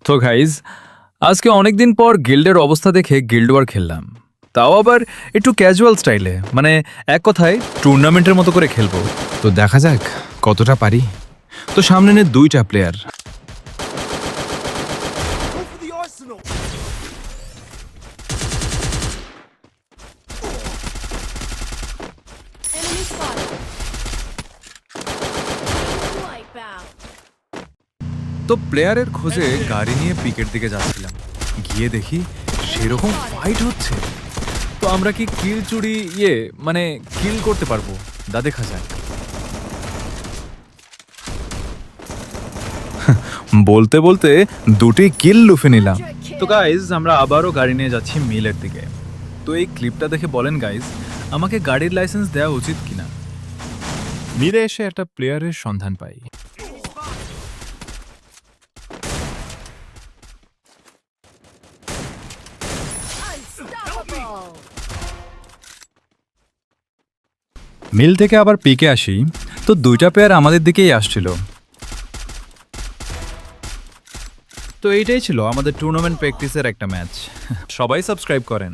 তো গাইজ, আজকে অনেকদিন পর গিল্ডের অবস্থা দেখে গিল্ড ওয়ার খেললাম, তাও আবার একটু ক্যাজুয়াল স্টাইলে, মানে এক কথায় টুর্নামেন্টের মতো করে খেলবো। তো দেখা যাক কতটা পারি। তো সামনে নে 2টা প্লেয়ার। Enemy spotted. Wipeout. তো প্লেয়ারের খোঁজে গাড়ি নিয়ে পিকের দিকে যাচ্ছিলাম, গিয়ে দেখি সেরকম ফাইট হচ্ছে। তো আমরা কি কিল চুরি মানে কিল করতে পারবো? দেখা যাক। বলতে বলতে 2টি কিল লুফে নিলাম। তো গাইজ, আমরা আবারও গাড়ি নিয়ে যাচ্ছি মিলের দিকে। তো এই ক্লিপটা দেখে বলেন গাইজ, আমাকে গাড়ির লাইসেন্স দেওয়া উচিত কিনা? মিলে এসে একটা প্লেয়ারের সন্ধান পাই। Unstoppable. মিল থেকে আবার পিকে আসি, তো 2টা প্লেয়ার আমাদের দিকেই আসছিল। তো এইটাই ছিল আমাদের টুর্নামেন্ট প্র্যাকটিসের একটা ম্যাচ। সবাই সাবস্ক্রাইব করেন।